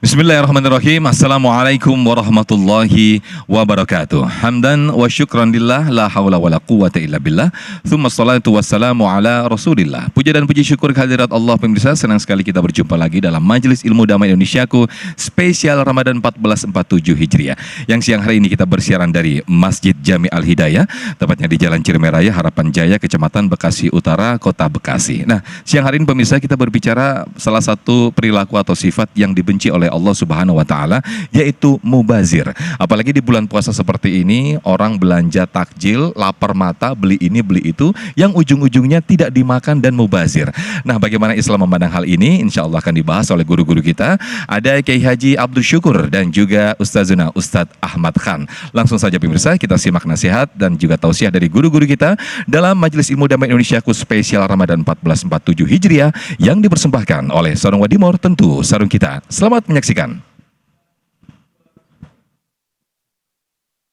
Bismillahirrahmanirrahim. Assalamualaikum warahmatullahi wabarakatuh. Hamdan wa syukran lillah, la hawla wa la quwata illa billah. Thumma salatu wassalamu ala rasulillah. Puja dan puji syukur kehadirat Allah. Pemirsa, senang sekali kita berjumpa lagi dalam Majelis Ilmu Damai Indonesiaku spesial Ramadan 1447 Hijriah. Yang siang hari ini kita bersiaran dari Masjid Jami Al-Hidayah, tepatnya di Jalan Ciremeraya, Harapan Jaya, Kecamatan Bekasi Utara, Kota Bekasi. Nah, siang hari ini pemirsa kita berbicara salah satu perilaku atau sifat yang dibenci oleh Allah Subhanahu wa taala, yaitu mubazir. Apalagi di bulan puasa seperti ini, orang belanja takjil, lapar mata, beli ini beli itu, yang ujung-ujungnya tidak dimakan dan mubazir. Nah, bagaimana Islam memandang hal ini? Insya Allah akan dibahas oleh guru-guru kita. Ada Kiai Haji Abdul Syukur dan juga Ustazuna Ustadz Ahmad Khan. Langsung saja pemirsa, kita simak nasihat dan juga tausiah dari guru-guru kita dalam Majelis Ilmu Damai Indonesiaku spesial Ramadan 1447 Hijriah yang dipersembahkan oleh Sarung Wadimor, tentu sarung kita. Selamat menyaksikan.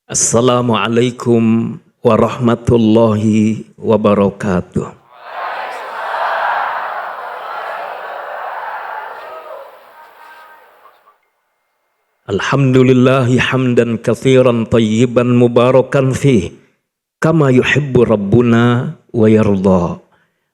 Assalamualaikum warahmatullahi wabarakatuh. Alhamdulillahi hamdan katsiran tayyiban mubarakan fih kama yuhibbu rabbuna wa yarda.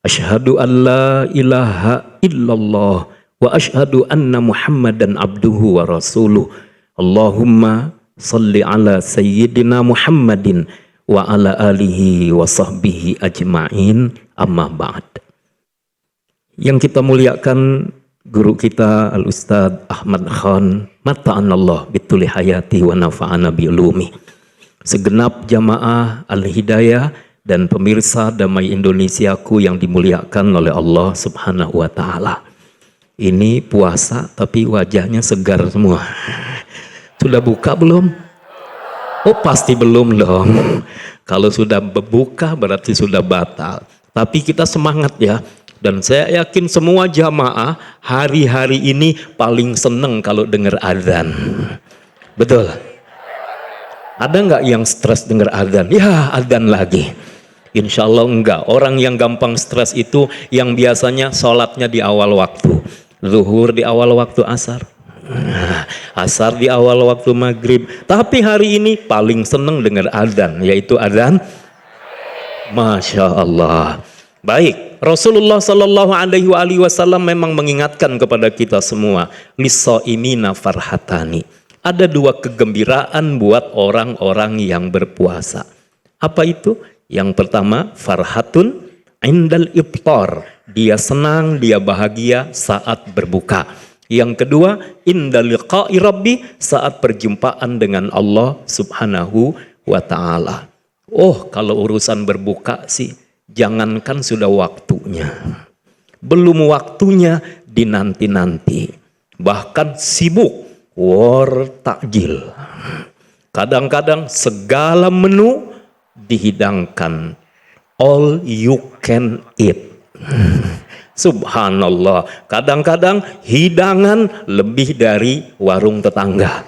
Asyhadu an la ilaha illallah wa asyhadu anna Muhammadan abduhu wa rasuluh. Allahumma salli ala sayyidina Muhammadin wa ala alihi wa sahbihi ajma'in, amma ba'd. Yang kita muliakan guru kita Al-Ustadz Ahmad Khan, mata'anallah bituli hayati wa nafa'ana bi'ulumi. Segenap jamaah Al-Hidayah dan pemirsa Damai Indonesiaku yang dimuliakan oleh Allah Subhanahu wa ta'ala. Ini puasa tapi wajahnya segar semua. Sudah buka belum? Oh, pasti belum dong. Kalau sudah berbuka berarti sudah batal. Tapi kita semangat ya. Dan saya yakin semua jamaah hari-hari ini paling seneng kalau dengar azan. Betul? Ada nggak yang stres dengar azan? Ya, azan lagi. Insya Allah enggak. Orang yang gampang stres itu yang biasanya sholatnya di awal waktu. Zuhur di awal waktu asar. Asar di awal waktu maghrib. Tapi hari ini paling seneng dengar azan, yaitu azan. Masya Allah. Baik, Rasulullah Sallallahu Alaihi Wasallam memang mengingatkan kepada kita semua, lis-shaimina farhatani. Ada dua kegembiraan buat orang-orang yang berpuasa. Apa itu? Yang pertama, farhatun indal iftar. Dia senang, dia bahagia saat berbuka. Yang kedua, indal liqa'i rabbi, saat perjumpaan dengan Allah Subhanahu wa ta'ala. Oh, kalau urusan berbuka sih, jangankan sudah waktunya, belum waktunya dinanti-nanti, bahkan sibuk war takjil. Kadang-kadang segala menu dihidangkan, all you can eat. Subhanallah, kadang-kadang hidangan lebih dari warung tetangga.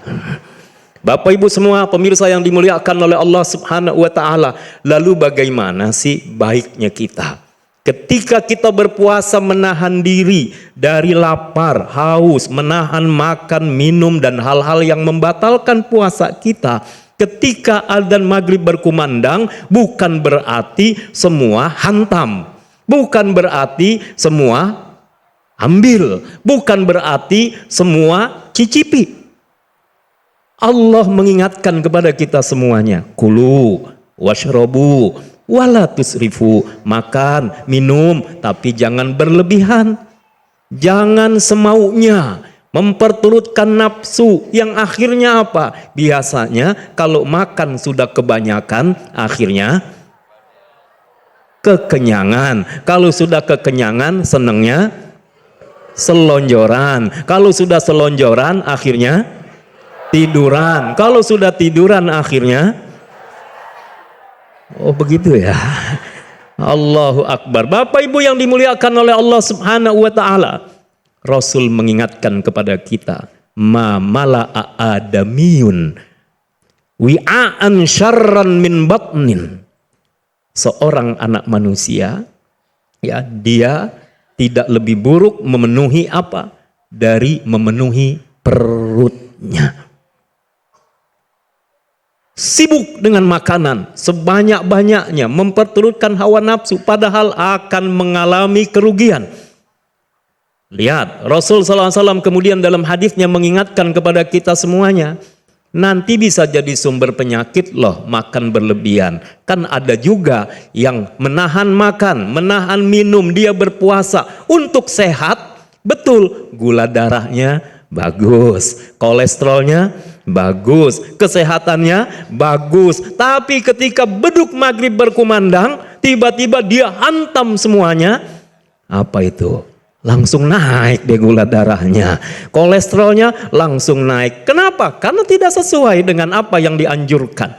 Bapak Ibu semua pemirsa yang dimuliakan oleh Allah Subhanahu wa taala, lalu bagaimana sih baiknya kita ketika kita berpuasa menahan diri dari lapar, haus, menahan makan, minum dan hal-hal yang membatalkan puasa kita? Ketika adzan maghrib berkumandang, bukan berarti semua hantam, bukan berarti semua ambil, bukan berarti semua cicipi. Allah mengingatkan kepada kita semuanya, kulu washrobu wala tusrifu, makan, minum, tapi jangan berlebihan, jangan semaunya, memperturutkan nafsu, yang akhirnya apa? Biasanya kalau makan sudah kebanyakan, akhirnya kekenyangan. Kalau sudah kekenyangan, senangnya selonjoran. Kalau sudah selonjoran, akhirnya tiduran. Kalau sudah tiduran, akhirnya oh begitu ya. Allahu Akbar. Bapak Ibu yang dimuliakan oleh Allah Subhanahu wa ta'ala, Rasul mengingatkan kepada kita, ma mala'a adamiyun wi'aan syarran min batnin. Seorang anak manusia, ya, dia tidak lebih buruk memenuhi apa? Dari memenuhi perutnya. Sibuk dengan makanan sebanyak-banyaknya, memperturutkan hawa nafsu, padahal akan mengalami kerugian. Lihat, Rasul SAW kemudian dalam hadisnya mengingatkan kepada kita semuanya, nanti bisa jadi sumber penyakit loh makan berlebihan. Kan ada juga yang menahan makan, menahan minum, dia berpuasa untuk sehat, betul, gula darahnya bagus, kolesterolnya bagus, kesehatannya bagus. Tapi ketika beduk maghrib berkumandang, tiba-tiba dia hantam semuanya. Apa itu? Langsung naik deh gula darahnya, kolesterolnya langsung naik. Kenapa? Karena tidak sesuai dengan apa yang dianjurkan.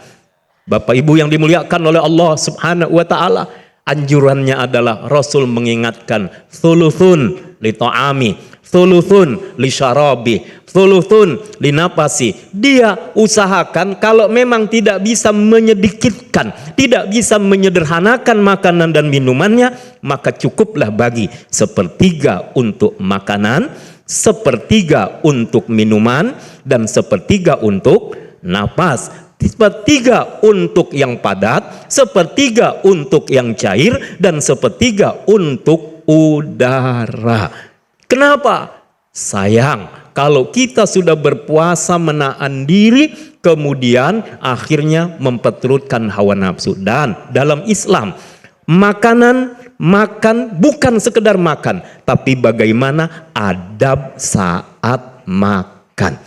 Bapak Ibu yang dimuliakan oleh Allah Subhanahu wa taala, anjurannya adalah Rasul mengingatkan, thuluthun li ta'ami, thuluthun li syarabi, thuluthun li nafasi. Dia usahakan kalau memang tidak bisa menyedikitkan, tidak bisa menyederhanakan makanan dan minumannya, maka cukuplah bagi sepertiga untuk makanan, sepertiga untuk minuman, dan sepertiga untuk napas. Sepertiga untuk yang padat, sepertiga untuk yang cair, dan sepertiga untuk udara. Kenapa? Sayang, kalau kita sudah berpuasa menahan diri, kemudian akhirnya memperturutkan hawa nafsu. Dan dalam Islam, makan bukan sekedar makan, tapi bagaimana adab saat makan.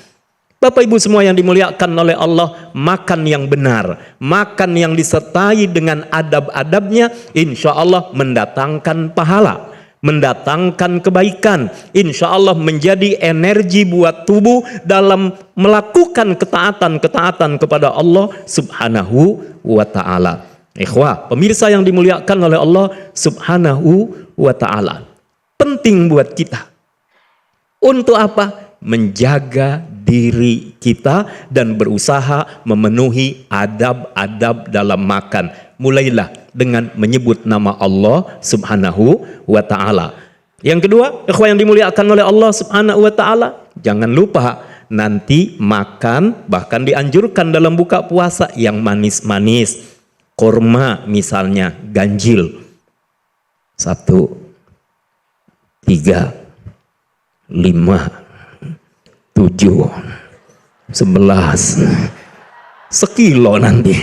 Bapak Ibu semua yang dimuliakan oleh Allah, makan yang benar, makan yang disertai dengan adab-adabnya, insya Allah mendatangkan pahala, mendatangkan kebaikan, insya Allah menjadi energi buat tubuh dalam melakukan ketaatan-ketaatan kepada Allah Subhanahu wa ta'ala. Ikhwah, pemirsa yang dimuliakan oleh Allah Subhanahu wa ta'ala, penting buat kita untuk apa? Menjaga diri kita dan berusaha memenuhi adab-adab dalam makan. Mulailah dengan menyebut nama Allah Subhanahu wa ta'ala. Yang kedua, ikhwan yang dimuliakan oleh Allah Subhanahu wa ta'ala, jangan lupa nanti makan, bahkan dianjurkan dalam buka puasa yang manis-manis. Kurma misalnya, ganjil. 1, 3, 5, 7, 11, sekilo nanti.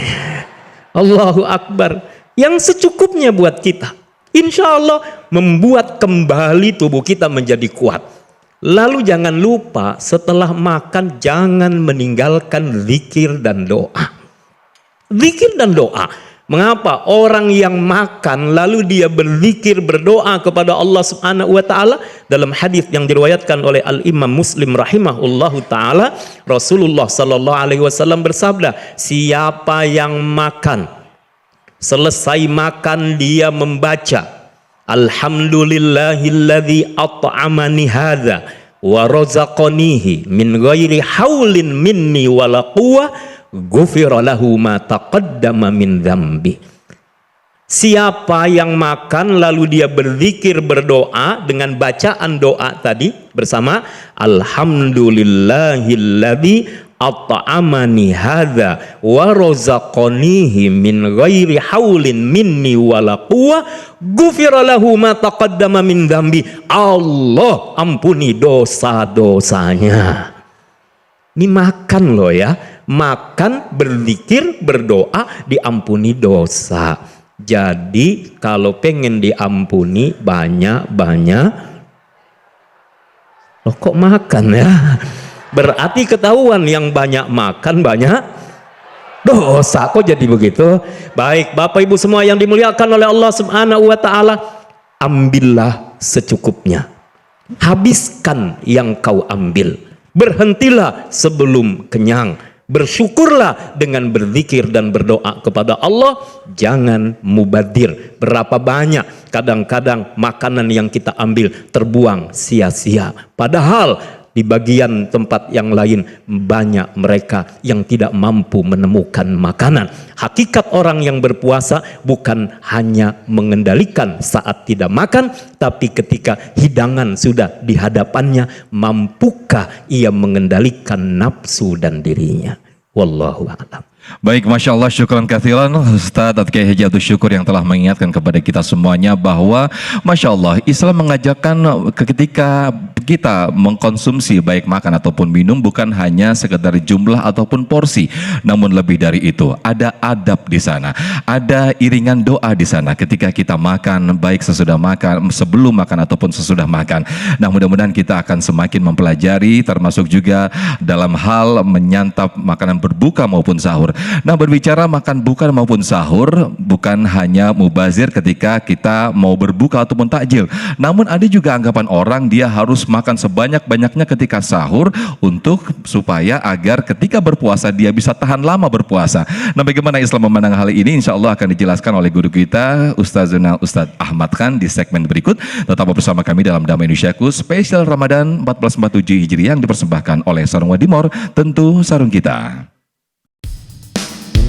Allahu Akbar. Yang secukupnya buat kita, insya Allah membuat kembali tubuh kita menjadi kuat. Lalu jangan lupa setelah makan jangan meninggalkan zikir dan doa. Zikir dan doa. Mengapa? Orang yang makan lalu dia berzikir, berdoa kepada Allah Subhanahu wa ta'ala. Dalam hadis yang diriwayatkan oleh Al-Imam Muslim rahimahullahu ta'ala, Rasulullah sallallahu alaihi wasallam bersabda, siapa yang makan, selesai makan dia membaca, alhamdulillahilladzi at'amani hadza wa razaqanihi min ghairi haulin minni wala quwwah, ghufira lahu ma taqaddama min dzambi. Siapa yang makan lalu dia berzikir, berdoa dengan bacaan doa tadi bersama, alhamdulillahilladzi at'amani hadza wa razaqanihi min ghairi haulin minni wala quwwah, ghufira lahu ma taqaddama min dzambi. Allah ampuni dosa-dosanya. Ini makan loh ya, makan, berzikir, berdoa, diampuni dosa. Jadi kalau pengen diampuni banyak-banyak, loh kok makan ya? Berarti ketahuan yang banyak makan banyak dosa. Kok jadi begitu? Baik Bapak Ibu semua yang dimuliakan oleh Allah Subhanahu wa ta'ala, ambillah secukupnya, habiskan yang kau ambil. Berhentilah sebelum kenyang. Bersyukurlah dengan berzikir dan berdoa kepada Allah. Jangan mubadir. Berapa banyak kadang-kadang makanan yang kita ambil terbuang sia-sia. Padahal di bagian tempat yang lain banyak mereka yang tidak mampu menemukan makanan. Hakikat orang yang berpuasa bukan hanya mengendalikan saat tidak makan, tapi ketika hidangan sudah di hadapannya, mampukah ia mengendalikan nafsu dan dirinya? Wallahu a'lam. Baik, Masya Allah, syukran kathiran Ustadz Kiai Haji Abdul Syukur yang telah mengingatkan kepada kita semuanya bahwa Masya Allah, Islam mengajarkan ketika kita mengkonsumsi baik makan ataupun minum bukan hanya sekedar jumlah ataupun porsi, namun lebih dari itu ada adab di sana, ada iringan doa di sana ketika kita makan, baik sesudah makan, sebelum makan ataupun sesudah makan. Nah, mudah-mudahan kita akan semakin mempelajari, termasuk juga dalam hal menyantap makanan berbuka maupun sahur. Nah, berbicara makan buka maupun sahur, bukan hanya mubazir ketika kita mau berbuka ataupun takjil, namun ada juga anggapan orang dia harus makan sebanyak-banyaknya ketika sahur untuk supaya agar ketika berpuasa dia bisa tahan lama berpuasa. Nah, bagaimana Islam memandang hal ini? Insya Allah akan dijelaskan oleh guru kita Ustadz Ahmad Khan di segmen berikut. Tetap bersama kami dalam Damai Indonesiaku spesial Ramadan 1447 Hijriah yang dipersembahkan oleh Sarung Wadimor, tentu sarung kita.